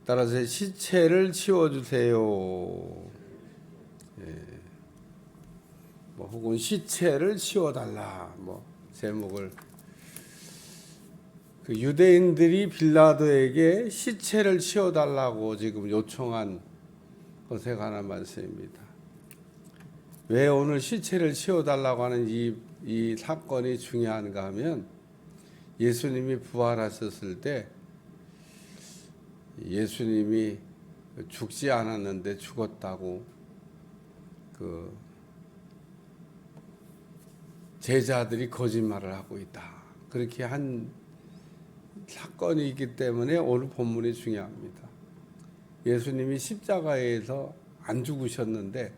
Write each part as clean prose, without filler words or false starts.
따라서 시체를 치워주세요. 뭐 혹은 시체를 치워달라. 뭐 제목을 그 유대인들이 빌라도에게 시체를 치워달라고 지금 요청한 것에 관한 말씀입니다. 왜 오늘 시체를 치워달라고 하는 이 사건이 중요한가 하면 예수님이 부활하셨을 때 예수님이 죽지 않았는데 죽었다고 그 제자들이 거짓말을 하고 있다. 그렇게 한 사건이 있기 때문에 오늘 본문이 중요합니다. 예수님이 십자가에서 안 죽으셨는데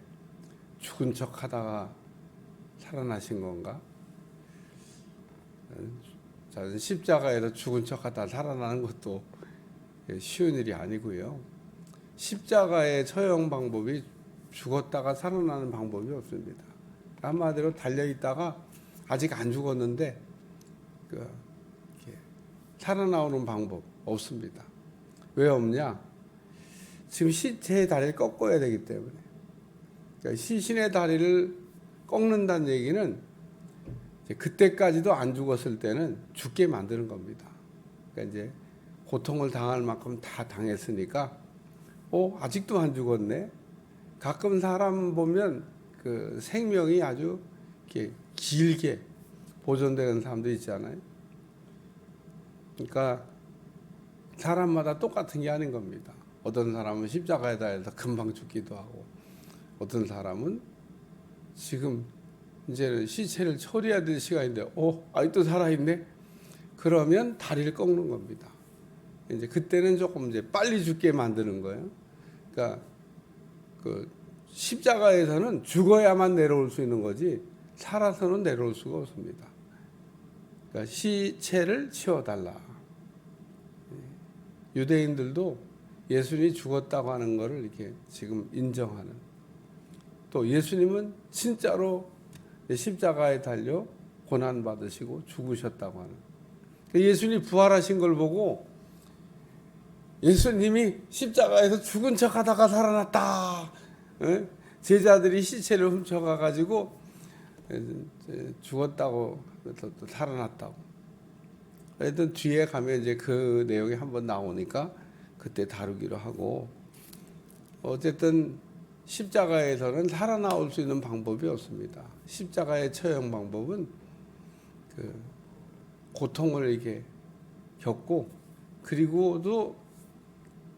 죽은 척 하다가 살아나신 건가? 십자가에서 죽은 척 하다가 살아나는 것도 쉬운 일이 아니고요. 십자가의 처형 방법이 죽었다가 살아나는 방법이 없습니다. 한마디로 달려있다가 아직 안 죽었는데 살아나오는 방법 없습니다. 왜 없냐? 지금 시체의 다리를 꺾어야 되기 때문에. 그러니까 시신의 다리를 꺾는다는 얘기는 그때까지도 안 죽었을 때는 죽게 만드는 겁니다. 그러니까 이제 고통을 당할 만큼 다 당했으니까 아직도 안 죽었네. 가끔 사람 보면 그 생명이 아주 이렇게 길게 보존되는 사람도 있잖아요. 그러니까 사람마다 똑같은 게 아닌 겁니다. 어떤 사람은 십자가에 달려서 금방 죽기도 하고, 어떤 사람은 지금 이제는 시체를 처리해야 될 시간인데, 아직도 살아있네? 그러면 다리를 꺾는 겁니다. 이제 그때는 조금 이제 빨리 죽게 만드는 거예요. 그러니까 그 십자가에서는 죽어야만 내려올 수 있는 거지, 살아서는 내려올 수가 없습니다. 그러니까 시체를 치워달라. 유대인들도 예수님이 죽었다고 하는 것을 이렇게 지금 인정하는, 또 예수님은 진짜로 십자가에 달려 고난 받으시고 죽으셨다고 하는, 예수님이 부활하신 걸 보고 예수님이 십자가에서 죽은 척 하다가 살아났다. 제자들이 시체를 훔쳐가 가지고 죽었다고 또 살아났다고. 하여튼 뒤에 가면 이제 그 내용이 한번 나오니까 그때 다루기로 하고, 어쨌든 십자가에서는 살아나올 수 있는 방법이 없습니다. 십자가의 처형 방법은 그 고통을 이렇게 겪고, 그리고도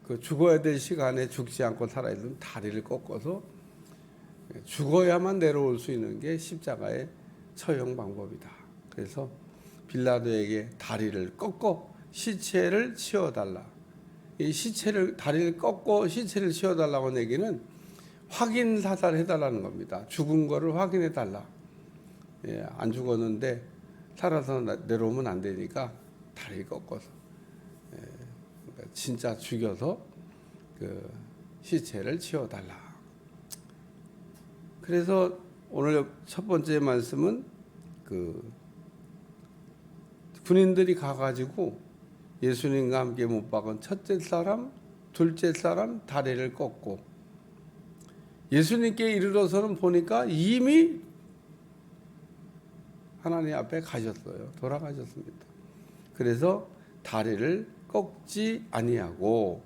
그 죽어야 될 시간에 죽지 않고 살아있는 다리를 꺾어서 죽어야만 내려올 수 있는 게 십자가의 처형 방법이다. 그래서 빌라도에게 다리를 꺾고 시체를 치워달라. 이 다리를 꺾고 시체를 치워달라고 하는 얘기는 확인 사살해달라는 겁니다. 죽은 거를 확인해달라. 안 죽었는데 살아서 내려오면 안 되니까 다리 꺾어서, 그러니까 진짜 죽여서 그 시체를 치워달라. 그래서 오늘 첫 번째 말씀은 그 군인들이 가가지고 예수님과 함께 못 박은 첫째 사람, 둘째 사람 다리를 꺾고, 예수님께 이르러서는 보니까 이미 하나님 앞에 가셨어요. 돌아가셨습니다. 그래서 다리를 꺾지 아니하고,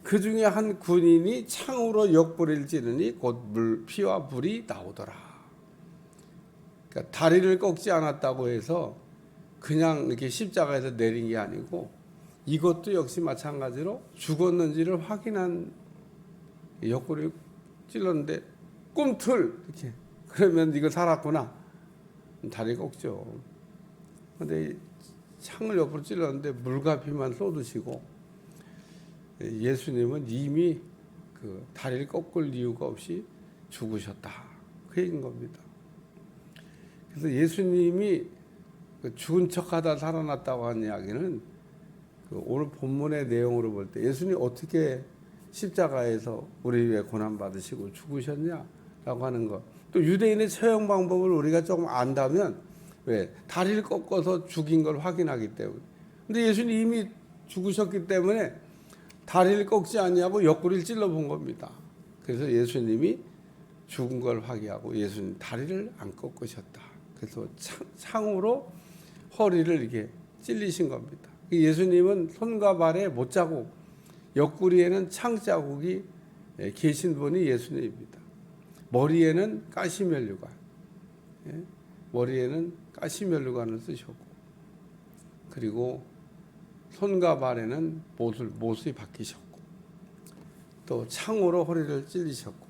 그 중에 한 군인이 창으로 옆구리를 찌르니 곧 피와 불이 나오더라. 그러니까 다리를 꺾지 않았다고 해서 그냥 이렇게 십자가에서 내린 게 아니고, 이것도 역시 마찬가지로 죽었는지를 확인한, 옆구리 찔렀는데 꿈틀 이렇게, 그러면 이거 살았구나. 다리 꺾죠. 그런데 창을 옆으로 찔렀는데 물과 피만 쏟으시고, 예수님은 이미 그 다리를 꺾을 이유가 없이 죽으셨다. 그 얘기인 겁니다. 그래서 예수님이 죽은 척하다 살아났다고 하는 이야기는 그 오늘 본문의 내용으로 볼 때 예수님이 어떻게 십자가에서 우리 위해 고난 받으시고 죽으셨냐라고 하는 것, 또 유대인의 처형 방법을 우리가 조금 안다면, 왜? 다리를 꺾어서 죽인 걸 확인하기 때문에. 근데 예수님이 이미 죽으셨기 때문에 다리를 꺾지 아니하고 옆구리를 찔러 본 겁니다. 그래서 예수님이 죽은 걸 확인하고 예수님 다리를 안 꺾으셨다. 그래서 창으로 허리를 이렇게 찔리신 겁니다. 예수님은 손과 발에 못자국, 옆구리에는 창자국이 계신 분이 예수님입니다. 머리에는 가시면류관, 머리에는 가시면류관을 쓰셨고, 그리고 손과 발에는 못이 박히셨고, 또 창으로 허리를 찔리셨고.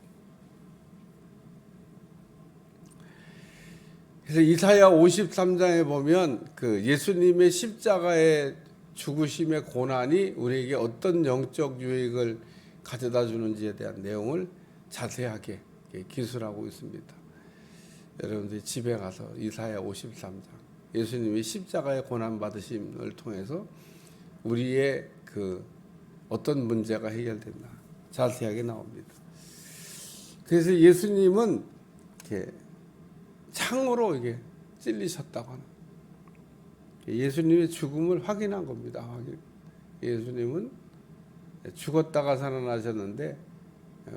그래서 이사야 53장에 보면 그 예수님의 십자가의 죽으심의 고난이 우리에게 어떤 영적 유익을 가져다 주는지에 대한 내용을 자세하게 기술하고 있습니다. 여러분들이 집에 가서 이사야 53장, 예수님이 십자가의 고난 받으심을 통해서 우리의 그 어떤 문제가 해결됐나 자세하게 나옵니다. 그래서 예수님은 이렇게 창으로 이게 찔리셨다고 하는, 예수님의 죽음을 확인한 겁니다. 예수님은 죽었다가 살아나셨는데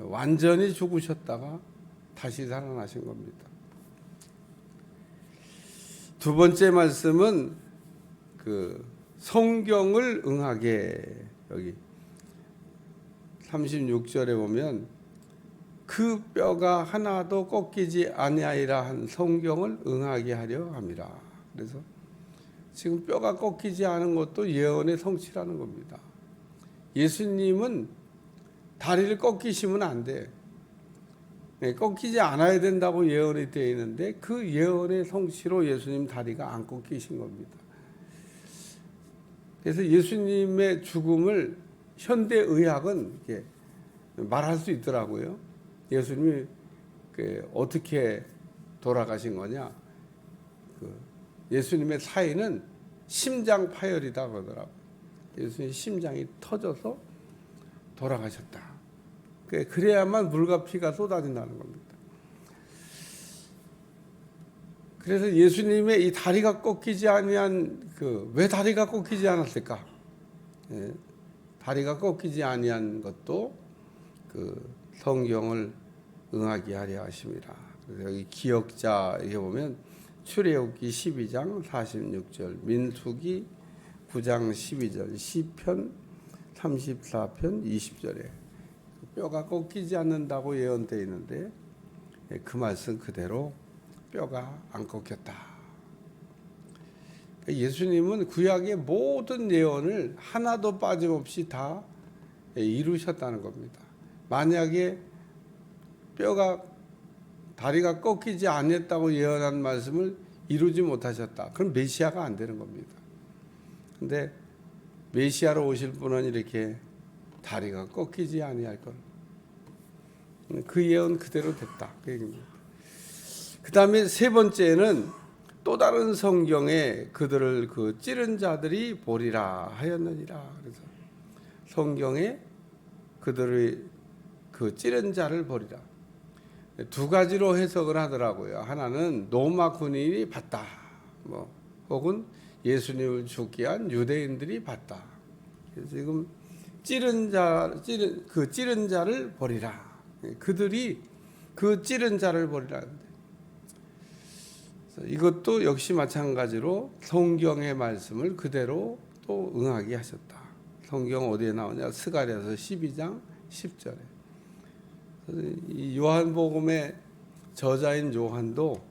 완전히 죽으셨다가 다시 살아나신 겁니다. 두 번째 말씀은 그 성경을 응하게, 여기 36절에 보면 그 뼈가 하나도 꺾이지 아니하리라 한 성경을 응하게 하려 함이라. 그래서 지금 뼈가 꺾이지 않은 것도 예언의 성취라는 겁니다. 예수님은 다리를 꺾이시면 안 돼. 꺾이지 않아야 된다고 예언이 되어 있는데 그 예언의 성취로 예수님 다리가 안 꺾이신 겁니다. 그래서 예수님의 죽음을 현대의학은 이렇게 말할 수 있더라고요. 예수님이 어떻게 돌아가신 거냐? 예수님의 사인은 심장 파열이다 그러더라고요. 예수님 심장이 터져서 돌아가셨다. 그래야만 물과 피가 쏟아진다는 겁니다. 그래서 예수님의 이 다리가 꺾이지 아니한 왜 다리가 꺾이지 않았을까? 다리가 꺾이지 아니한 것도 성경을 응하게 하려 하심이라. 그래서 여기 기억자에 보면 출애굽기 12장 46절, 민수기 9장 12절, 시편 34편 20절에 뼈가 꺾이지 않는다고 예언되어 있는데 그 말씀 그대로 뼈가 안 꺾였다. 예수님은 구약의 모든 예언을 하나도 빠짐없이 다 이루셨다는 겁니다. 만약에 다리가 꺾이지 않았다고 예언한 말씀을 이루지 못하셨다. 그럼 메시아가 안 되는 겁니다. 근데 메시아로 오실 분은 이렇게 다리가 꺾이지 아니할 것. 그 예언 그대로 됐다. 그 얘기입니다. 그 다음에 세 번째는 또 다른 성경에 그들을 찌른 자들이 보리라 하였느니라. 그래서 성경에 그들의 찌른 자를 보리라. 두 가지로 해석을 하더라고요. 하나는 로마 군인이 봤다. 혹은 예수님을 죽게 한 유대인들이 봤다. 그래서 지금 찌른 자를 보리라. 그들이 찌른 자를 보리라. 이것도 역시 마찬가지로 성경의 말씀을 그대로 또 응하게 하셨다. 성경 어디에 나오냐? 스가랴서 12장 10절에. 이 요한복음의 저자인 요한도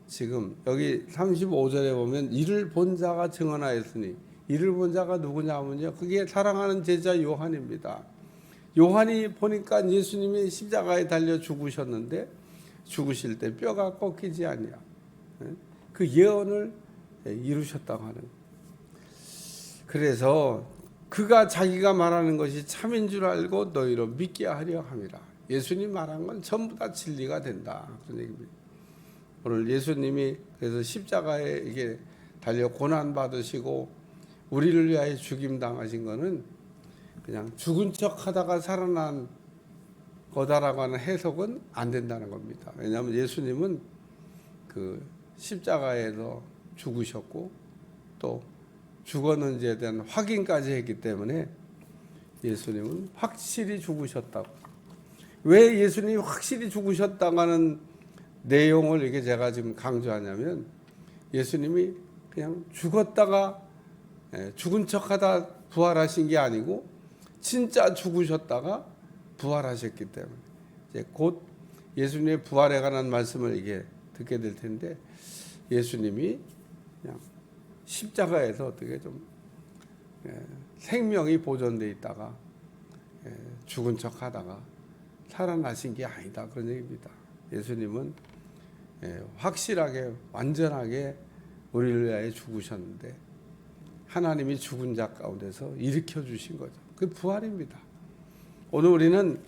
지금 여기 35절에 보면 이를 본 자가 증언하였으니, 이를 본 자가 누구냐 하면요, 그게 사랑하는 제자 요한입니다. 요한이 보니까 예수님이 십자가에 달려 죽으셨는데 죽으실 때 뼈가 꺾이지 아니야. 그 예언을 이루셨다고 하는. 그래서 그가 자기가 말하는 것이 참인 줄 알고 너희로 믿게 하려 함이라. 예수님 말한 건 전부 다 진리가 된다. 그런 얘기입니다. 오늘 예수님이 그래서 십자가에 이게 달려 고난 받으시고 우리를 위하여 죽임 당하신 거는 그냥 죽은 척 하다가 살아난 거다라고 하는 해석은 안 된다는 겁니다. 왜냐하면 예수님은 십자가에서 죽으셨고 또 죽었는지에 대한 확인까지 했기 때문에 예수님은 확실히 죽으셨다고. 왜 예수님이 확실히 죽으셨다는 내용을 이게 제가 지금 강조하냐면, 예수님이 그냥 죽었다가 죽은 척하다 부활하신 게 아니고 진짜 죽으셨다가 부활하셨기 때문에 이제 곧 예수님의 부활에 관한 말씀을 이게 듣게 될 텐데, 예수님이 그냥 십자가에서 어떻게 좀 생명이 보존돼 있다가 죽은 척하다가 살아나신 게 아니다, 그런 얘기입니다. 예수님은 확실하게 완전하게 우리를 위하여 죽으셨는데 하나님이 죽은 자 가운데서 일으켜 주신 거죠. 그 부활입니다. 오늘 우리는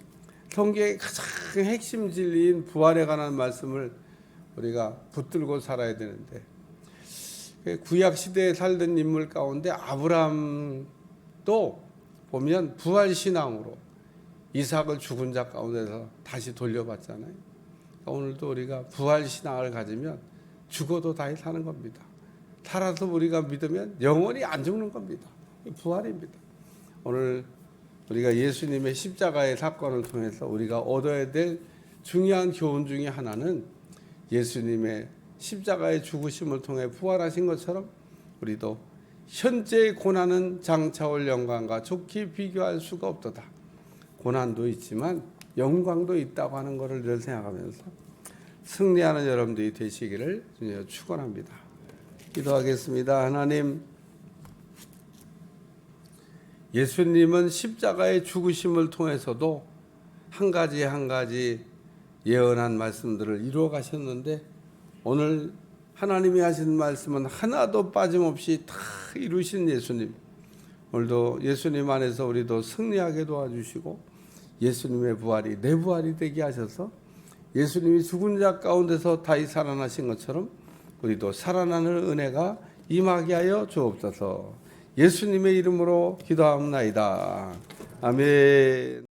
성경의 가장 핵심 진리인 부활에 관한 말씀을 우리가 붙들고 살아야 되는데, 구약 시대에 살던 인물 가운데 아브라함도 보면 부활 신앙으로 이삭을 죽은 자 가운데서 다시 돌려봤잖아요. 오늘도 우리가 부활 신앙을 가지면 죽어도 다시 사는 겁니다. 살아서 우리가 믿으면 영원히 안 죽는 겁니다. 부활입니다. 오늘 우리가 예수님의 십자가의 사건을 통해서 우리가 얻어야 될 중요한 교훈 중에 하나는, 예수님의 십자가의 죽으심을 통해 부활하신 것처럼 우리도 현재의 고난은 장차올 영광과 좋게 비교할 수가 없도다. 고난도 있지만 영광도 있다고 하는 것을 늘 생각하면서 승리하는 여러분들이 되시기를 주님으로 축원합니다. 기도하겠습니다. 하나님, 예수님은 십자가의 죽으심을 통해서도 한 가지 한 가지 예언한 말씀들을 이루어 가셨는데, 오늘 하나님이 하신 말씀은 하나도 빠짐없이 다 이루신 예수님, 오늘도 예수님 안에서 우리도 승리하게 도와주시고 예수님의 부활이 내 부활이 되게 하셔서 예수님이 죽은 자 가운데서 다시 살아나신 것처럼 우리도 살아나는 은혜가 임하게 하여 주옵소서. 예수님의 이름으로 기도합나이다. 아멘.